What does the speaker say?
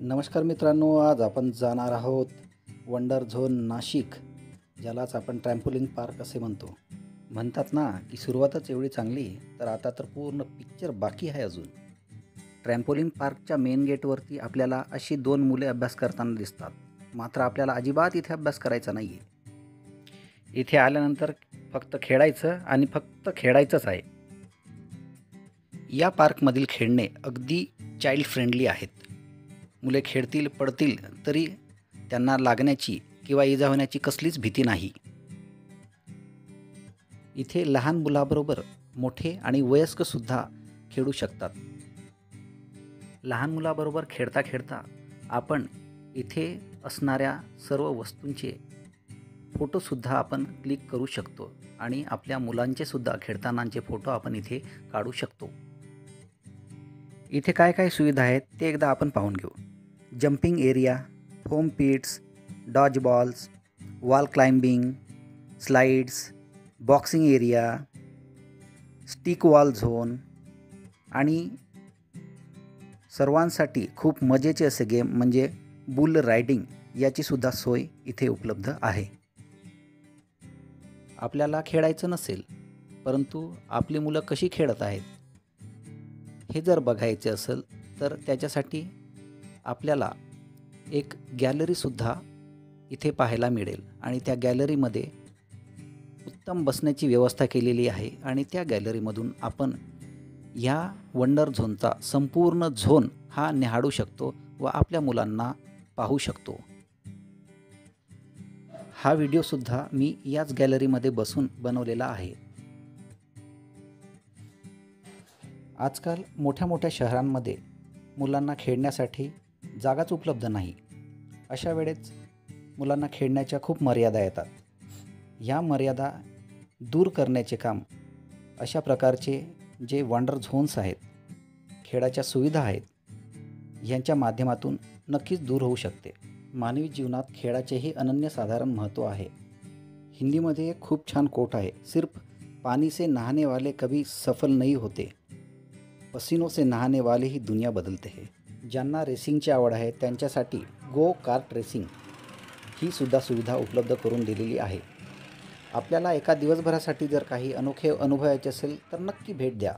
नमस्कार मित्रांनो, आज आपण जाणार आहोत वंडर झोन नाशिक, ज्यालाच आपण ट्रॅम्पोलिन पार्क असे म्हणतात ना की सुरुवातच एवढी चांगली, तर आता तर पूर्ण पिक्चर बाकी आहे अजून. ट्रॅम्पोलिन पार्कच्या मेन गेटवरती आपल्याला अशी दोन मुले अभ्यास करताना दिसतात. मात्र आपल्याला अजिबात इथे अभ्यास करायचा नाही आहे. इथे आल्यानंतर फक्त खेळायचं आणि फक्त खेळायचंच आहे. या पार्कमधील खेळणे अगदी चाइल्ड फ्रेंडली आहेत. मुले खेळतील पडतील तरी त्यांना लागण्याची किंवा इजा होण्याची कसलीच भीती नाही. इथे लहान मुलाबरोबर मोठे आणि वयस्क सुद्धा खेळू शकतात. लहान मुलाबरोबर खेळता खेळता आपण इथे असणाऱ्या सर्व वस्तूंचे फोटोसुद्धा आपण क्लिक करू शकतो आणि आपल्या मुलांचे सुद्धा खेळतानाचे फोटो आपण इथे काढू शकतो. इथे काय काय सुविधा आहेत ते एकदा आपण पाहून घेऊ. Jumping area, foam pits, dodge balls, wall climbing, slides, boxing area, stick wall zone आणि सर्वांसाठी खूप मजेचे असे गेम म्हणजे बुल रायडिंग याची सुद्धा सोय इथे उपलब्ध आहे. आपल्याला खेळायचं नसेल परंतु आपली मुलं कशी खेळत आहेत हे जर बघायचे असेल तर त्याच्यासाठी आपल्याला एक गॅलरीसुद्धा इथे पाहायला मिळेल आणि त्या गॅलरीमध्ये उत्तम बसण्याची व्यवस्था केलेली आहे आणि त्या गॅलरीमधून आपण ह्या वंडर झोनचा संपूर्ण झोन हा निहाळू शकतो व आपल्या मुलांना पाहू शकतो. हा व्हिडिओसुद्धा मी याच गॅलरीमध्ये बसून बनवलेला आहे. आजकाल मोठ्या मोठ्या शहरांमध्ये मुलांना खेळण्यासाठी जागाच उपलब्ध नाही. अशा वेळेस मुलांना खेळण्याच्या खूप मर्यादा येतात. ह्या मर्यादा दूर करण्याचे काम अशा प्रकारचे जे वंडर झोन्स आहेत, खेळाच्या सुविधा आहेत, यांच्या माध्यमातून नक्कीच दूर होऊ शकते. मानवी जीवनात खेळाचेही अनन्यसाधारण महत्त्व आहे. हिंदीमध्ये एक खूप छान कोट आहे, सिर्फ पानी से नहाने वाले कभी सफल नहीं होते, पसीनों से नहाने वाले ही दुनिया बदलते हैं. ज्यांना रेसिंगची आवड आहे त्यांच्यासाठी गो कार्ट रेसिंग ही सुद्धा सुविधा उपलब्ध करून दिलेली आहे. आपल्याला एका दिवसभरासाठी जर काही अनोखे अनुभवायचे असेल तर नक्की भेट द्या.